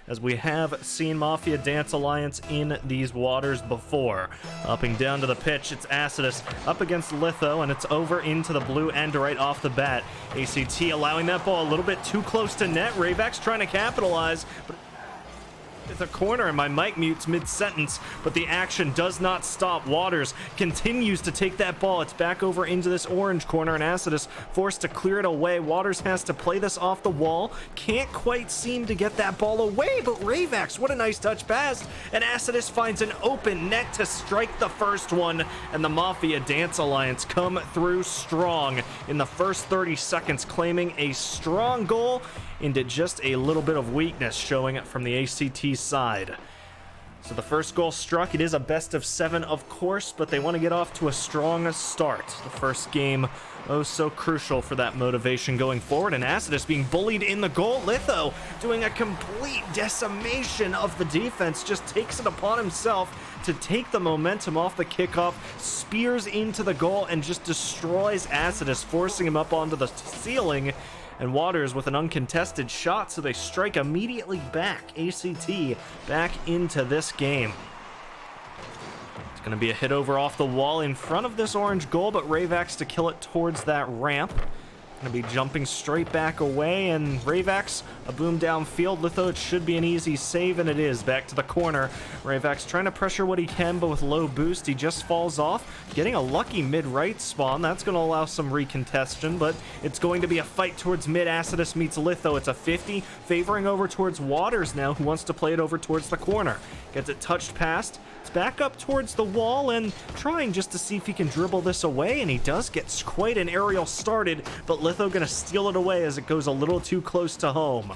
as we have seen Mafia Dance Alliance in these waters before. Upping down to the pitch, it's Acidus up against Litho, and it's over into the blue end right off the bat. ACT allowing that ball a little bit too close to net. Ravak's trying to capitalize, but it's a corner, and my mic mutes mid-sentence, but the action does not stop. Waters continues to take that ball. It's back over into this orange corner, and Acidus forced to clear it away. Waters has to play this off the wall. Can't quite seem to get that ball away, but Ravax, what a nice touch pass, and Acidus finds an open net to strike the first one, and the Mafia Dance Alliance come through strong in the first 30 seconds, claiming a strong goal into just a little bit of weakness showing from the ACT side. So the first goal struck. It is a best of 7, of course, but they want to get off to a strong start. The first game, oh so crucial for that motivation going forward, and Acidus being bullied in the goal. Litho doing a complete decimation of the defense, just takes it upon himself to take the momentum off the kickoff, spears into the goal, and just destroys Acidus, forcing him up onto the ceiling. And Waters with an uncontested shot, so they strike immediately back. ACT back into this game. It's going to be a hit over off the wall in front of this orange goal, but Ravax to kill it towards that ramp. Going to be jumping straight back away, and Ravax, a boom downfield. Litho, it should be an easy save, and it is. Back to the corner. Ravax trying to pressure what he can, but with low boost, he just falls off. Getting a lucky mid-right spawn. That's going to allow some recontention, but it's going to be a fight towards mid. Acidus meets Litho. It's a 50, favoring over towards Waters now, who wants to play it over towards the corner. Gets it touched past. It's back up towards the wall and trying just to see if he can dribble this away, and he does get quite an aerial started, but Litho gonna steal it away as it goes a little too close to home.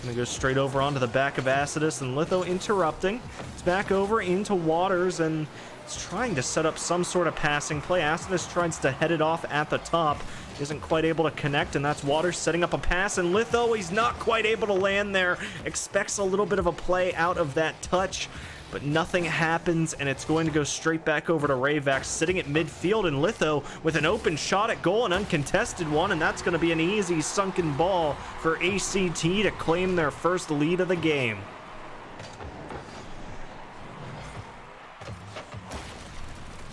Gonna go straight over onto the back of Acidus, and Litho interrupting. It's back over into Waters, and it's trying to set up some sort of passing play. Acidus tries to head it off at the top. Isn't quite able to connect, and that's Waters setting up a pass, and Litho, he's not quite able to land there. Expects a little bit of a play out of that touch, but nothing happens, and it's going to go straight back over to Ravax, sitting at midfield, and Litho with an open shot at goal, an uncontested one, and that's going to be an easy sunken ball for ACT to claim their first lead of the game.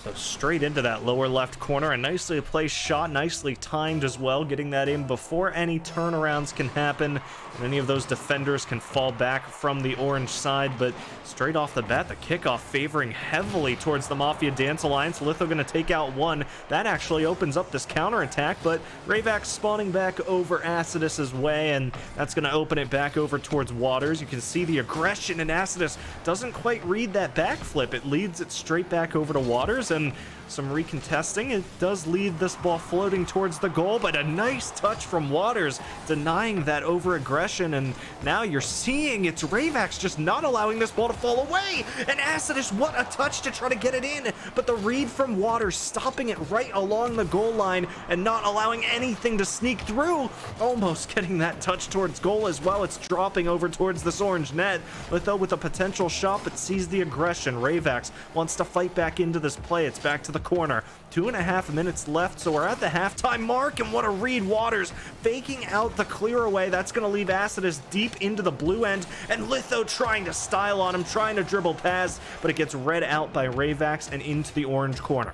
So straight into that lower left corner, a nicely placed shot, nicely timed as well, getting that in before any turnarounds can happen, and any of those defenders can fall back from the orange side. But straight off the bat, the kickoff favoring heavily towards the Mafia Dance Alliance. Litho going to take out one. That actually opens up this counterattack, but Ravax spawning back over Acidus's way, and that's going to open it back over towards Waters. You can see the aggression, and Acidus doesn't quite read that backflip. It leads it straight back over to Waters, and some recontesting. It does lead this ball floating towards the goal, but a nice touch from Waters denying that over aggression, and now you're seeing it's Ravax just not allowing this ball to fall away, and Acidus, what a touch to try to get it in, but the read from Waters stopping it right along the goal line and not allowing anything to sneak through, almost getting that touch towards goal as well. It's dropping over towards this orange net, Litho with a potential shot, but sees the aggression. Ravax wants to fight back into this play. It's back to the corner. 2.5 minutes left, so we're at the halftime mark, and what a read. Waters faking out the clear away. That's going to leave Acidus deep into the blue end, and Litho trying to style on him, trying to dribble past, but it gets read out by Ravax and into the orange corner.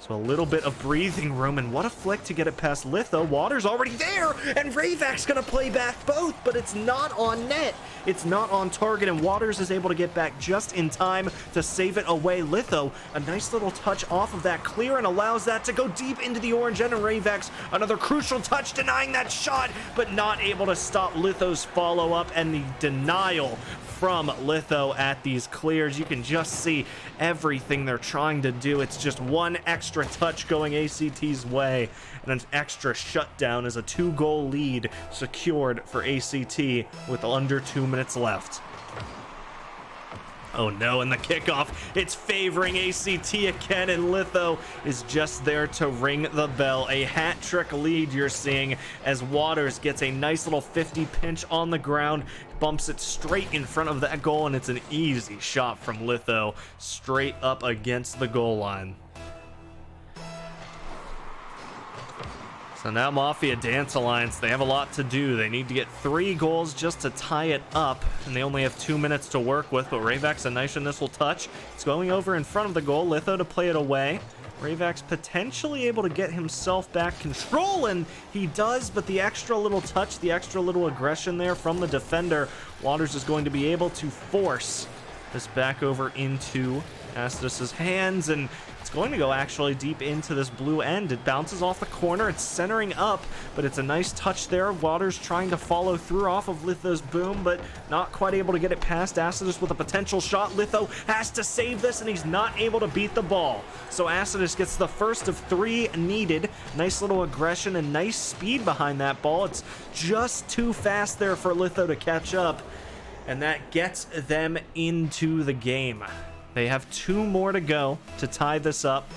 So a little bit of breathing room, and what a flick to get it past Litho. Waters already there, and Ravax gonna play back both, but it's not on net. It's not on target, and Waters is able to get back just in time to save it away. Litho, a nice little touch off of that clear, and allows that to go deep into the orange end, and Ravax, another crucial touch, denying that shot, but not able to stop Litho's follow-up, and the denial from Litho at these clears. You can just see everything they're trying to do. It's just one extra touch going ACT's way, and an extra shutdown as a 2-goal lead secured for ACT with under 2 minutes left. Oh no, and the kickoff, it's favoring ACT again, and Litho is just there to ring the bell. A hat-trick lead you're seeing as Waters gets a nice little 50 pinch on the ground, bumps it straight in front of that goal, and it's an easy shot from Litho straight up against the goal line. So now Mafia Dance Alliance, they have a lot to do. They need to get 3 goals just to tie it up, and they only have 2 minutes to work with, but Ravax, a nice initial touch. It's going over in front of the goal. Litho to play it away. Ravax potentially able to get himself back control, and he does, but the extra little touch, the extra little aggression there from the defender, Waters is going to be able to force this back over into Astidus's hands, and it's going to go actually deep into this blue end. It bounces off the corner, it's centering up, but it's a nice touch there. Waters trying to follow through off of Litho's boom, but not quite able to get it past Astidus with a potential shot. Litho has to save this, and he's not able to beat the ball. So Astidus gets the first of 3 needed. Nice little aggression and nice speed behind that ball. It's just too fast there for Litho to catch up, and that gets them into the game. They have 2 more to go to tie this up,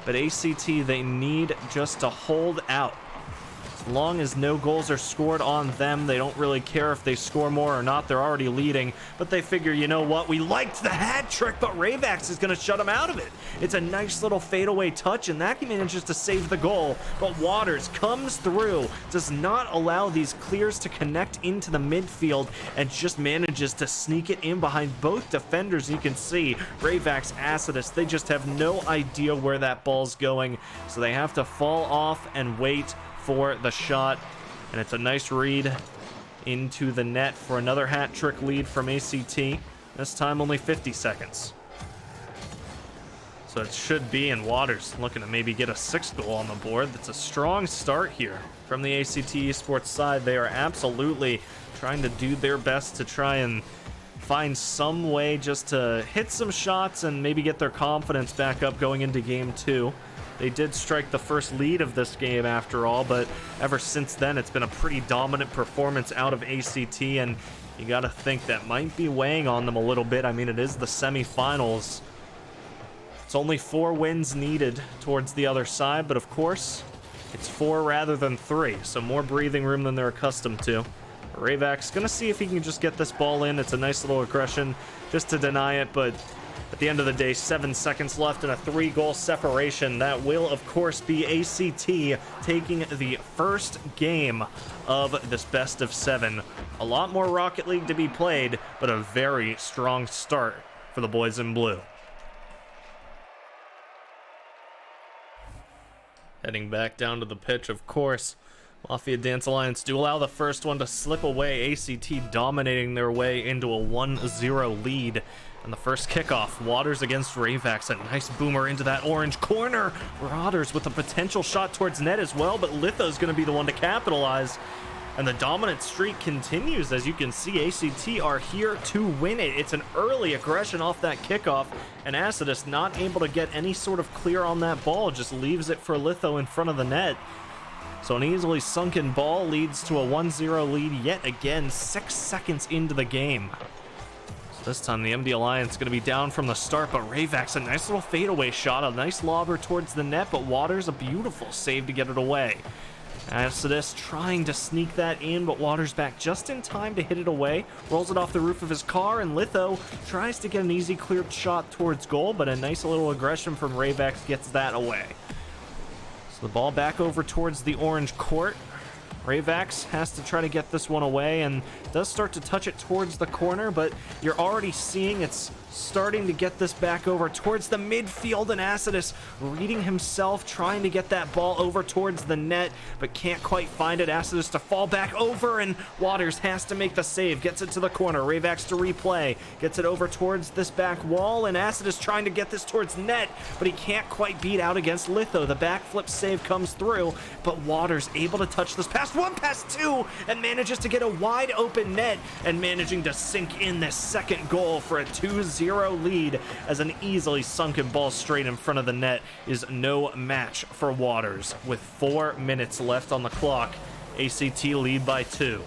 but ACT, they need just to hold out. As long as no goals are scored on them, they don't really care if they score more or not. They're already leading, but they figure, you know what, we liked the hat trick, but Ravax is going to shut him out of it. It's a nice little fadeaway touch, and that manages to save the goal, but Waters comes through, does not allow these clears to connect into the midfield, and just manages to sneak it in behind both defenders. You can see Ravax, Astidus, they just have no idea where that ball's going, so they have to fall off and wait for the shot, and it's a nice read into the net for another hat trick lead from ACT. This time only 50 seconds. So it should be, in Waters looking to maybe get a 6th goal on the board. That's a strong start here from the ACT eSports side. They are absolutely trying to do their best to try and find some way just to hit some shots and maybe get their confidence back up going into game 2. They did strike the first lead of this game after all, but ever since then it's been a pretty dominant performance out of ACT, and you gotta think that might be weighing on them a little bit. I mean, it is the semifinals. It's only 4 wins needed towards the other side, but of course it's 4 rather than 3, so more breathing room than they're accustomed to. Ravax gonna see if he can just get this ball in. It's a nice little aggression just to deny it, but at the end of the day, 7 seconds left and a 3-goal separation. That will, of course, be ACT taking the first game of this best of 7. A lot more Rocket League to be played, but a very strong start for the boys in blue. Heading back down to the pitch, of course, Mafia Dance Alliance do allow the first one to slip away. ACT dominating their way into a 1-0 lead. And the first kickoff, Waters against Ravax, a nice boomer into that orange corner. Waters with a potential shot towards net as well, but Litho's going to be the one to capitalize. And the dominant streak continues. As you can see, ACT are here to win it. It's an early aggression off that kickoff, and Astidus not able to get any sort of clear on that ball, just leaves it for Litho in front of the net. So an easily sunken ball leads to a 1-0 lead yet again, 6 seconds into the game. This time the MD Alliance is going to be down from the start, but Ravax, a nice little fadeaway shot, a nice lobber towards the net, but Waters, a beautiful save to get it away. Astidus trying to sneak that in, but Waters back just in time to hit it away, rolls it off the roof of his car, and Litho tries to get an easy cleared shot towards goal, but a nice little aggression from Ravax gets that away. So the ball back over towards the orange court. Ravax has to try to get this one away and does start to touch it towards the corner, but you're already seeing it's starting to get this back over towards the midfield, and Astidus reading himself, trying to get that ball over towards the net, but can't quite find it. Astidus to fall back over, and Waters has to make the save, gets it to the corner. Ravax to replay, gets it over towards this back wall, and Astidus trying to get this towards net, but he can't quite beat out against Litho. The backflip save comes through, but Waters able to touch this pass 1, pass 2, and manages to get a wide open net, and managing to sink in this second goal for a 2-0 lead, as an easily sunken ball straight in front of the net is no match for Waters. With 4 minutes left on the clock, ACT lead by 2.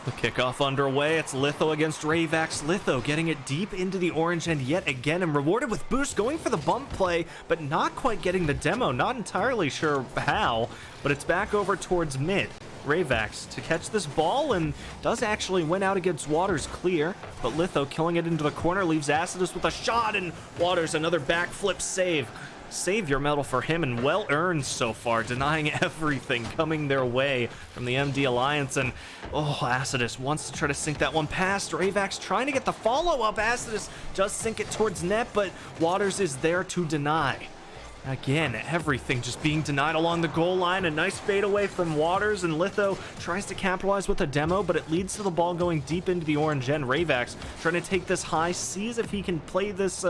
The kickoff underway. It's Litho against Ravax. Litho getting it deep into the orange end yet again and rewarded with boost, going for the bump play, but not quite getting the demo. Not entirely sure how, but it's back over towards mid. Ravax to catch this ball and does actually win out against Waters clear, but Litho killing it into the corner leaves Acidus with a shot, and Waters another backflip save. Savior medal for him, and well earned so far, denying everything coming their way from the MD Alliance. And Acidus wants to try to sink that one past Ravax, trying to get the follow-up. Acidus does sink it towards net, but Waters is there to deny. Again, everything just being denied along the goal line. A nice fade away from Waters, and Litho tries to capitalize with a demo, but it leads to the ball going deep into the orange end. Ravax trying to take this high, sees if he can play this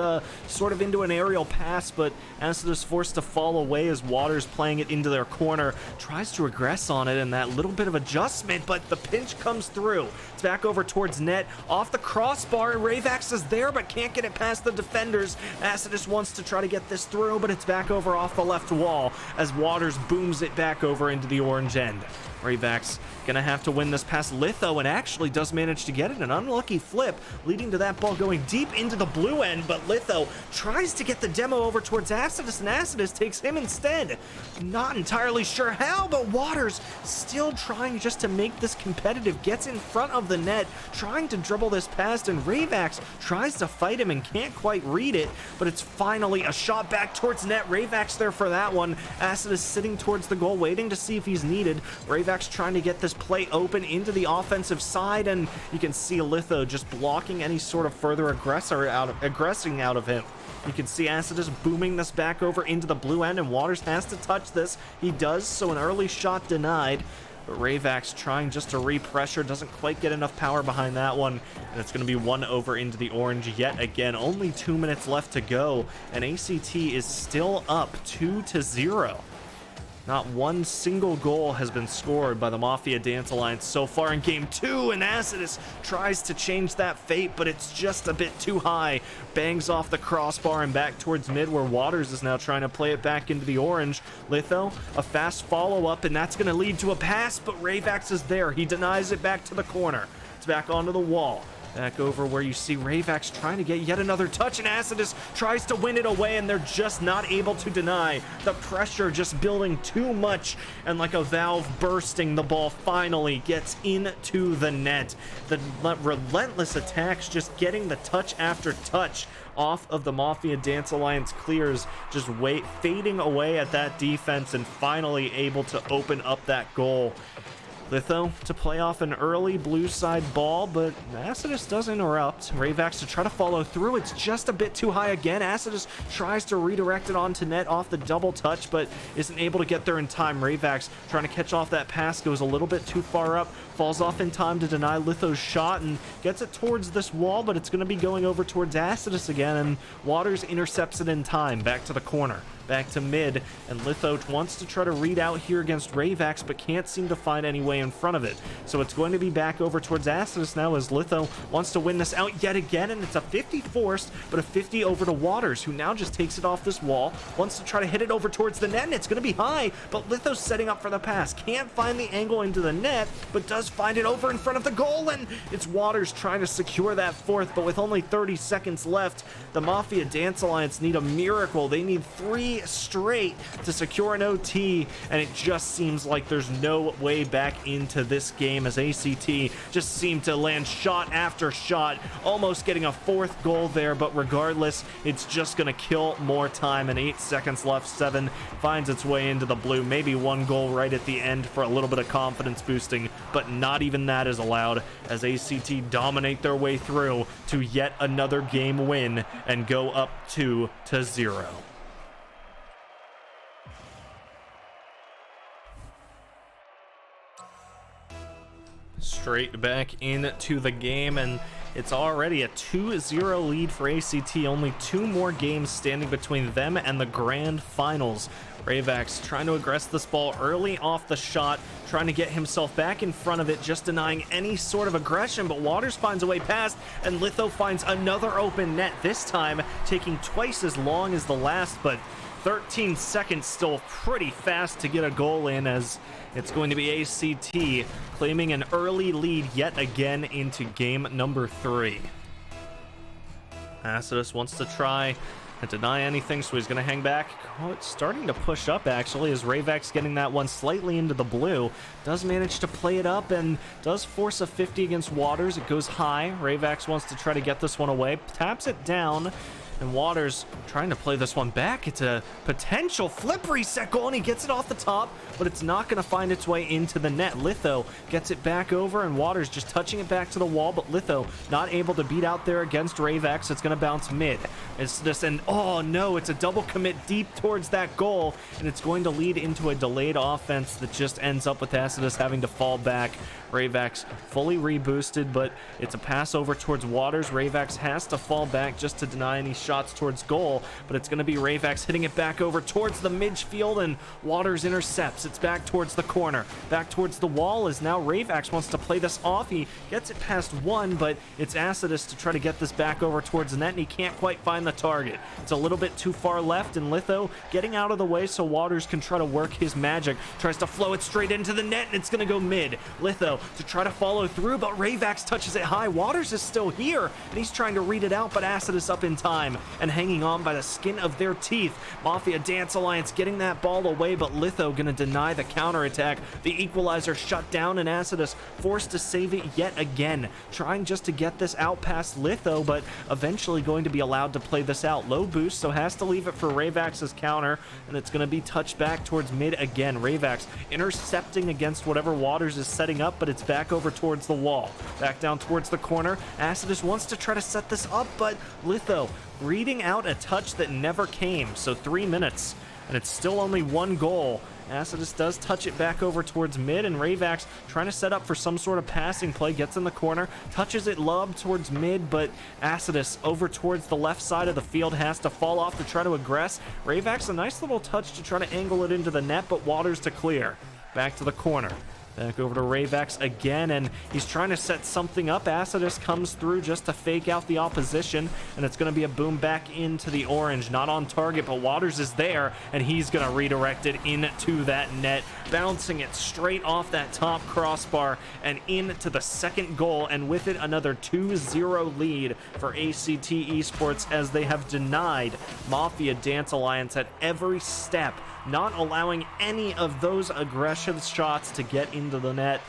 sort of into an aerial pass, but Acidus forced to fall away as Waters playing it into their corner. Tries to regress on it, and that little bit of adjustment, but the pinch comes through. It's back over towards net, off the crossbar. Ravax is there, but can't get it past the defenders. Acidus wants to try to get this through, but it's back over off the left wall as Waters booms it back over into the orange end. Ravax gonna have to win this past Litho, and actually does manage to get it. An unlucky flip leading to that ball going deep into the blue end, but Litho tries to get the demo over towards Acidus, and Acidus takes him instead. Not entirely sure how, but Waters still trying just to make this competitive, gets in front of the net, trying to dribble this past, and Ravax tries to fight him and can't quite read it, but it's finally a shot back towards net. Ravax there for that one. Acidus sitting towards the goal, waiting to see if he's needed. Ravax trying to get this play open into the offensive side, and you can see Litho just blocking any sort of further aggressing out of him. You can see Acidus booming this back over into the blue end, and Waters has to touch this. He does, so an early shot denied. But Ravax trying just to re-pressure, doesn't quite get enough power behind that one, and it's going to be one over into the orange yet again. Only 2 minutes left to go, and ACT is still up 2-0. Not one single goal has been scored by the Mafia Dance Alliance so far in Game 2, and Acidus tries to change that fate, but it's just a bit too high. Bangs off the crossbar and back towards mid, where Waters is now trying to play it back into the orange. Litho, a fast follow-up, and that's going to lead to a pass, but Ravax is there. He denies it back to the corner. It's back onto the wall. Back over where you see Ravax trying to get yet another touch, and Acidus tries to win it away, and they're just not able to deny. The pressure just building too much, and like a valve bursting, the ball finally gets into the net. The relentless attacks just getting the touch after touch off of the Mafia Dance Alliance clears, just fading away at that defense, and finally able to open up that goal. Litho to play off an early blue side ball, but Acidus does interrupt. Ravax to try to follow through. It's just a bit too high again. Acidus tries to redirect it onto net off the double touch, but isn't able to get there in time. Ravax trying to catch off that pass, goes a little bit too far up, falls off in time to deny Litho's shot, and gets it towards this wall, but it's going to be going over towards Acidus again, and Waters intercepts it in time. Back to the corner. Back to mid, and Litho wants to try to read out here against Ravax, but can't seem to find any way in front of it. So it's going to be back over towards Acidus now, as Litho wants to win this out yet again, and it's a 50 forced, but a 50 over to Waters, who now just takes it off this wall, wants to try to hit it over towards the net, and it's going to be high, but Litho's setting up for the pass. Can't find the angle into the net, but does find it over in front of the goal, and it's Waters trying to secure that fourth, but with only 30 seconds left, the Mafia Dance Alliance need a miracle. They need 3 straight to secure an OT, and it just seems like there's no way back into this game, as ACT just seemed to land shot after shot, almost getting a 4th goal there, but regardless, it's just gonna kill more time, and 8 seconds left. 7 finds its way into the blue. Maybe 1 goal right at the end for a little bit of confidence boosting, but not even that is allowed, as ACT dominate their way through to yet another game win and go up 2-0. Straight back into the game, and it's already a 2-0 lead for ACT. Only 2 more games standing between them and the grand finals. Ravax trying to aggress this ball early off the shot, trying to get himself back in front of it, just denying any sort of aggression, but Waters finds a way past, and Litho finds another open net, this time taking twice as long as the last, but 13 seconds still pretty fast to get a goal in, as it's going to be ACT claiming an early lead yet again into game number 3. Acidus wants to try deny anything, so he's going to hang back. Oh, it's starting to push up, actually, as Rayvax getting that one slightly into the blue. Does manage to play it up and does force a 50 against Waters. It goes high. Rayvax wants to try to get this one away. Taps it down. And Waters trying to play this one back. It's a potential flip reset goal, and he gets it off the top, but it's not going to find its way into the net. Litho gets it back over, and Waters just touching it back to the wall, but Litho not able to beat out there against Rayvax. It's going to bounce mid. It's this, and oh no, it's a double commit deep towards that goal, and it's going to lead into a delayed offense that just ends up with Acidus having to fall back. Rayvax fully reboosted, but it's a pass over towards Waters. Rayvax has to fall back just to deny any shots towards goal, but it's going to be Rayvax hitting it back over towards the midfield, and Waters intercepts. It's back towards the corner, back towards the wall, as now Rayvax wants to play this off. He gets it past one, but it's Acidus to try to get this back over towards the net, and he can't quite find the target. It's a little bit too far left, and Litho getting out of the way so Waters can try to work his magic. Tries to flow it straight into the net, and it's going to go mid. Litho to try to follow through, but Rayvax touches it high. Waters is still here, and he's trying to read it out, but Acidus up in time and hanging on by the skin of their teeth. Mafia Dance Alliance getting that ball away, but Litho gonna deny the counterattack. The equalizer shut down, and Acidus forced to save it yet again, trying just to get this out past Litho, but eventually going to be allowed to play this out. Low boost, so has to leave it for Rayvax's counter, and it's gonna be touched back towards mid again. Rayvax intercepting against whatever Waters is setting up, but it's back over towards the wall. Back down towards the corner. Acidus wants to try to set this up, but Litho reading out a touch that never came. So 3 minutes, and it's still only one goal. Acidus does touch it back over towards mid, and Rayvax trying to set up for some sort of passing play, gets in the corner, touches it lob towards mid, but Acidus over towards the left side of the field has to fall off to try to aggress. Rayvax a nice little touch to try to angle it into the net, but Waters to clear. Back to the corner. Back over to Rayvax again, and he's trying to set something up. Acidus comes through just to fake out the opposition, and it's going to be a boom back into the orange. Not on target, but Waters is there, and he's going to redirect it into that net, bouncing it straight off that top crossbar and into the second goal, and with it another 2-0 lead for ACT eSports, as they have denied Mafia Dance Alliance at every step, not allowing any of those aggressive shots to get into the net.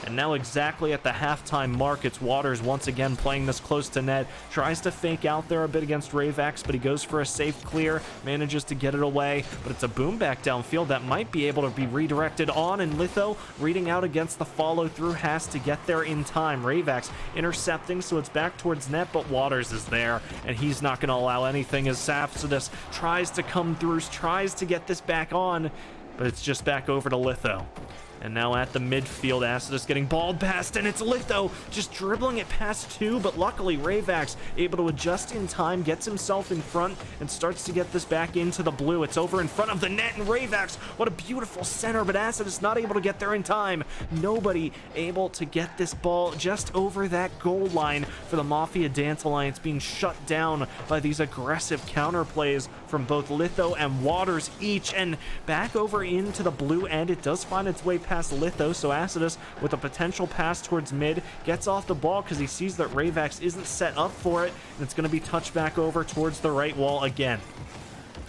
And now exactly at the halftime mark, it's Waters once again playing this close to net. Tries to fake out there a bit against Rayvax, but he goes for a safe clear, manages to get it away, but it's a boom back downfield that might be able to be redirected on, and Litho reading out against the follow through has to get there in time. Rayvax intercepting, so it's back towards net, but Waters is there, and he's not going to allow anything as Acidus tries to come through, tries to get this back on, but it's just back over to Litho. And now at the midfield, Acidus getting balled past, and it's Litho just dribbling it past two, but luckily Rayvax able to adjust in time, gets himself in front, and starts to get this back into the blue. It's over in front of the net, and Rayvax, what a beautiful center, but Acidus not able to get there in time. Nobody able to get this ball just over that goal line for the Mafia Dance Alliance, being shut down by these aggressive counter plays from both Litho and Waters each, and back over into the blue end. It does find its way past Litho, so Acidus with a potential pass towards mid gets off the ball because he sees that Rayvax isn't set up for it, and it's going to be touched back over towards the right wall again.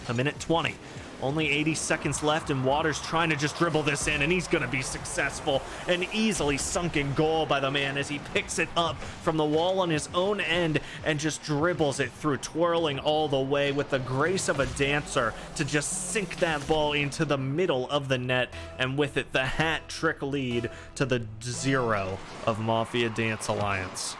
A minute 20. Only 80 seconds left, and Waters trying to just dribble this in, and he's going to be successful. An easily sunken goal by the man as he picks it up from the wall on his own end and just dribbles it through, twirling all the way with the grace of a dancer to just sink that ball into the middle of the net, and with it the hat trick lead to the 0 of Mafia Dance Alliance.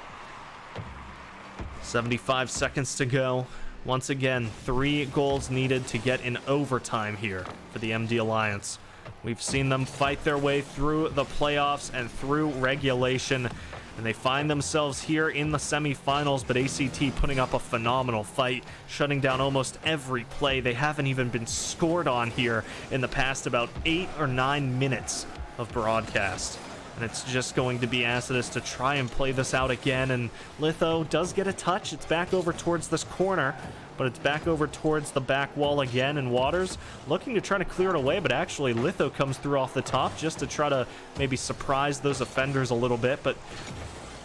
75 seconds to go. Once again, 3 goals needed to get in overtime here for the MD Alliance. We've seen them fight their way through the playoffs and through regulation, and they find themselves here in the semifinals, but ACT putting up a phenomenal fight, shutting down almost every play. They haven't even been scored on here in the past about 8 or 9 minutes of broadcast. And it's just going to be Acidus to try and play this out again, and Litho does get a touch. It's back over towards this corner, but it's back over towards the back wall again, and Waters looking to try to clear it away, but actually Litho comes through off the top just to try to maybe surprise those offenders a little bit, but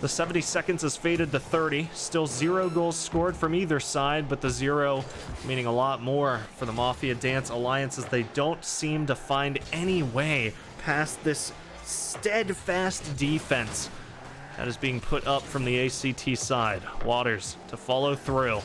The 70 seconds has faded to 30. Still 0 goals scored from either side, but the 0 meaning a lot more for the Mafia Dance Alliance, as they don't seem to find any way past this steadfast defense that is being put up from the ACT side. Waters to follow through,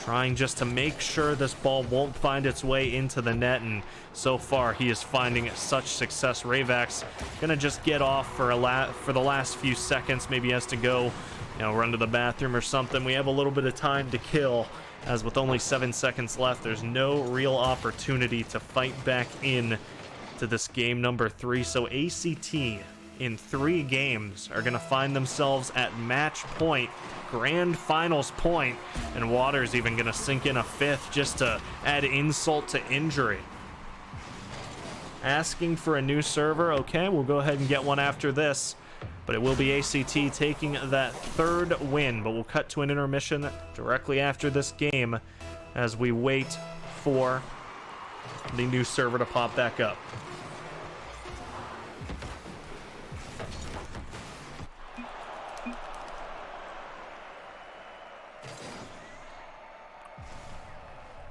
trying just to make sure this ball won't find its way into the net, and so far he is finding such success. Ravax gonna just get off for the last few seconds. Maybe he has to go, run to the bathroom or something. We have a little bit of time to kill, as with only 7 seconds left, there's no real opportunity to fight back in to this game number 3. So ACT in 3 games are going to find themselves at match point, grand finals point, and Waters even going to sink in a 5th just to add insult to injury. Asking for a new server. Okay, we'll go ahead and get one after this, but it will be ACT taking that 3rd win. But we'll cut to an intermission directly after this game as we wait for the new server to pop back up.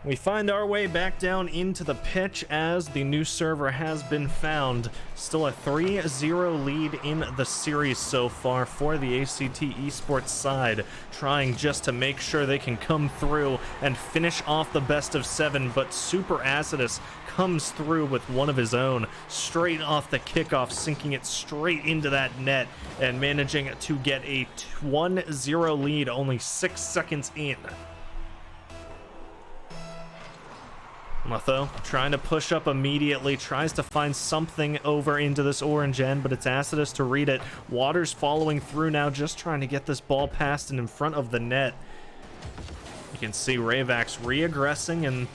We find our way back down into the pitch as the new server has been found. Still a 3-0 lead in the series so far for the ACT eSports side, trying just to make sure they can come through and finish off the best of 7, but Super Acidus comes through with one of his own straight off the kickoff, sinking it straight into that net and managing to get a 1-0 lead only 6 seconds in. Litho trying to push up immediately, tries to find something over into this orange end, but it's Acidus to read it. Waters following through now, just trying to get this ball past and in front of the net. You can see Ravax re-aggressing, and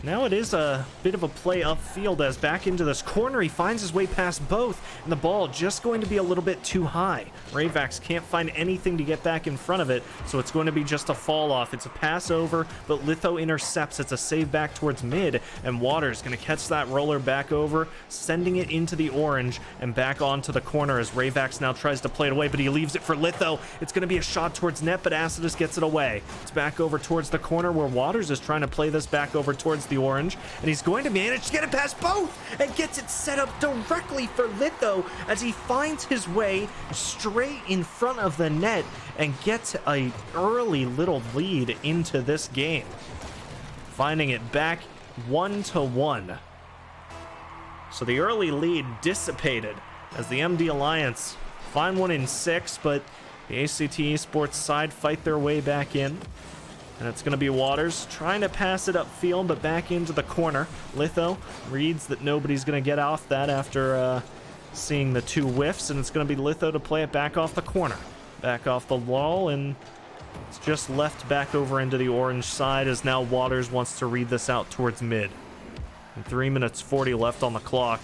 now it is a bit of a play upfield as back into this corner. He finds his way past both, and the ball just going to be a little bit too high. Ravax can't find anything to get back in front of it, so it's going to be just a fall off. It's a pass over, but Litho intercepts. It's a save back towards mid, and Waters going to catch that roller back over, sending it into the orange and back onto the corner as Ravax now tries to play it away, but he leaves it for Litho. It's going to be a shot towards net, but Acidus gets it away. It's back over towards the corner where Waters is trying to play this back over towards the orange, and he's going to manage to get it past both and gets it set up directly for Litho as he finds his way straight in front of the net and gets a early little lead into this game, finding it back 1-1. So the early lead dissipated as the MD Alliance find one in 6, but the ACT eSports side fight their way back in. And it's going to be Waters trying to pass it upfield, but back into the corner. Litho reads that nobody's going to get off that after seeing the 2 whiffs, and it's going to be Litho to play it back off the corner. Back off the wall, and it's just left back over into the orange side as now Waters wants to read this out towards mid. And 3 minutes 40 left on the clock.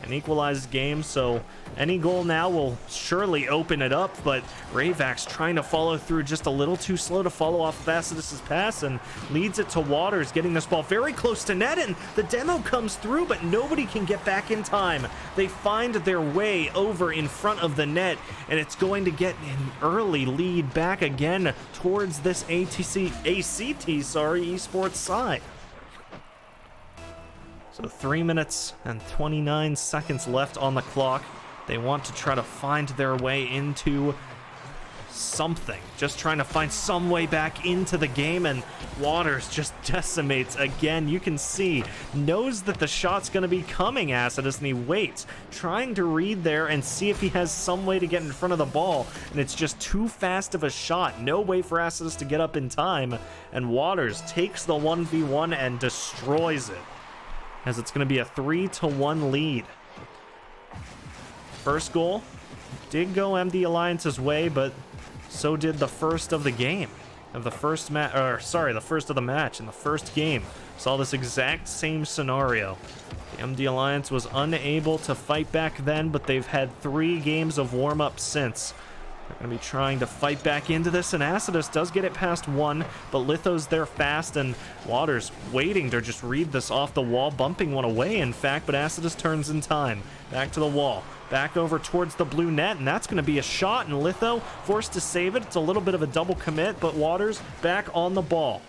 An equalized game, so any goal now will surely open it up, but Ravax trying to follow through, just a little too slow to follow off Acidus' pass, and leads it to Waters, getting this ball very close to net, and the demo comes through, but nobody can get back in time. They find their way over in front of the net, and it's going to get an early lead back again towards this ACT eSports side. So 3 minutes and 29 seconds left on the clock. They want to try to find their way into something. Just trying to find some way back into the game, and Waters just decimates again. You can see, knows that the shot's going to be coming, Acidus, and he waits, trying to read there and see if he has some way to get in front of the ball, and it's just too fast of a shot. No way for Acidus to get up in time, and Waters takes the 1v1 and destroys it, as it's going to be a 3-1 lead. First goal did go MD Alliance's way, but so did the first of the game. The first of the match in the first game. Saw this exact same scenario. The MD Alliance was unable to fight back then, but they've had 3 games of warm-up since. They're going to be trying to fight back into this, and Acidus does get it past one, but Litho's there fast, and Waters waiting to just read this off the wall, bumping one away, in fact, but Acidus turns in time. Back to the wall. Back over towards the blue net, and that's going to be a shot, and Litho forced to save it. It's a little bit of a double commit, but Waters back on the ball.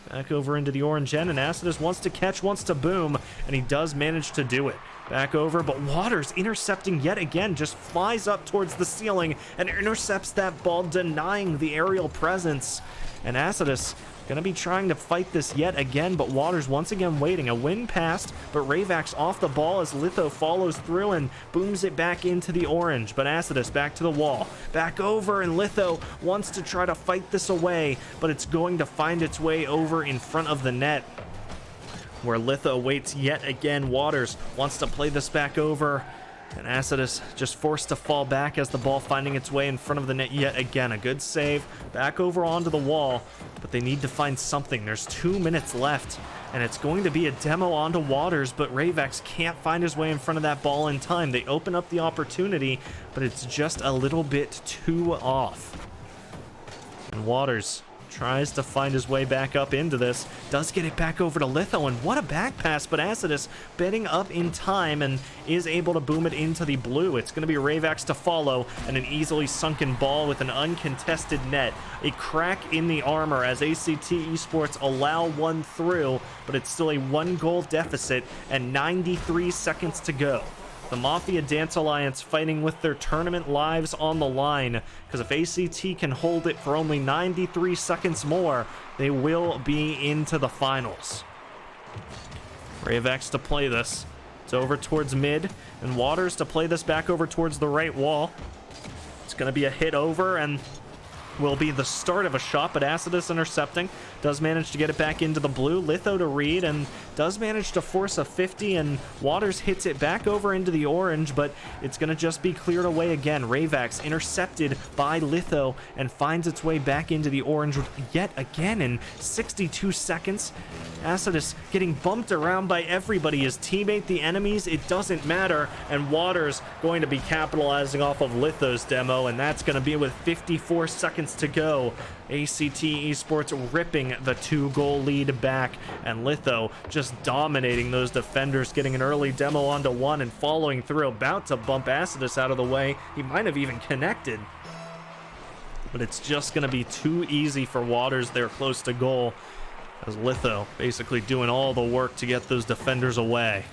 Back over into the orange end, and Acidus wants to catch, wants to boom, and he does manage to do it. Back over, but Waters intercepting yet again, just flies up towards the ceiling and intercepts that ball, denying the aerial presence. And Acidus gonna be trying to fight this yet again, but Waters once again waiting. A win passed, but Ravax off the ball as Litho follows through and booms it back into the orange. But Acidus back to the wall, back over, and Litho wants to try to fight this away, but it's going to find its way over in front of the net, where Litho waits yet again. Waters wants to play this back over, and Acidus just forced to fall back as the ball finding its way in front of the net yet again. A good save, back over onto the wall, but they need to find something. There's 2 minutes left, and it's going to be a demo onto Waters, but Ravax can't find his way in front of that ball in time. They open up the opportunity, but it's just a little bit too off. And Waters tries to find his way back up into this, does get it back over to Litho, and what a back pass, but Acidus betting up in time and is able to boom it into the blue. It's going to be Ravax to follow, and an easily sunken ball with an uncontested net. A crack in the armor as ACT eSports allow one through, but it's still a 1-goal deficit and 93 seconds to go. The Mafia Dance Alliance fighting with their tournament lives on the line, because if ACT can hold it for only 93 seconds more, they will be into the finals. Ravax to play this. It's over towards mid, and Waters to play this back over towards the right wall. It's going to be a hit over, and will be the start of a shot, but Acidus intercepting, does manage to get it back into the blue. Litho to read, and does manage to force a 50, and Waters hits it back over into the orange, but it's going to just be cleared away again. Ravax intercepted by Litho and finds its way back into the orange yet again in 62 seconds. Acidus getting bumped around by everybody, his teammate, the enemies, it doesn't matter, and Waters going to be capitalizing off of Litho's demo, and that's going to be with 54 seconds to go. ACT eSports ripping the 2-goal lead back, and Litho just dominating those defenders, getting an early demo onto one and following through, about to bump Acidus out of the way. He might have even connected, but it's just going to be too easy for Waters there close to goal, as Litho basically doing all the work to get those defenders away.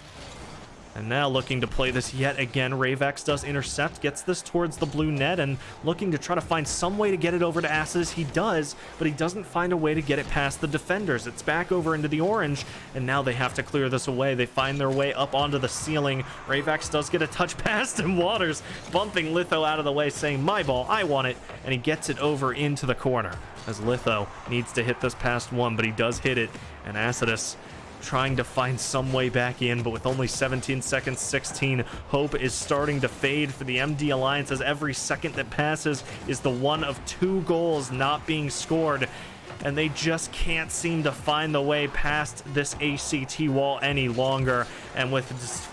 And now looking to play this yet again. Ravax does intercept, gets this towards the blue net, and looking to try to find some way to get it over to Acidus. He does, but he doesn't find a way to get it past the defenders. It's back over into the orange, and now they have to clear this away. They find their way up onto the ceiling. Ravax does get a touch past him. Waters bumping Litho out of the way, saying, "My ball, I want it," and he gets it over into the corner, as Litho needs to hit this past one, but he does hit it, and Acidus trying to find some way back in, but with only 17 seconds, 16, hope is starting to fade for the MD Alliance, as every second that passes is the one of 2 goals not being scored, and they just can't seem to find the way past this ACT wall any longer. And with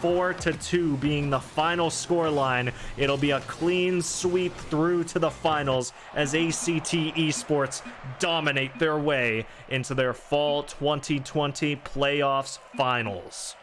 4-2 being the final scoreline, it'll be a clean sweep through to the finals as ACT eSports dominate their way into their fall 2020 playoffs finals.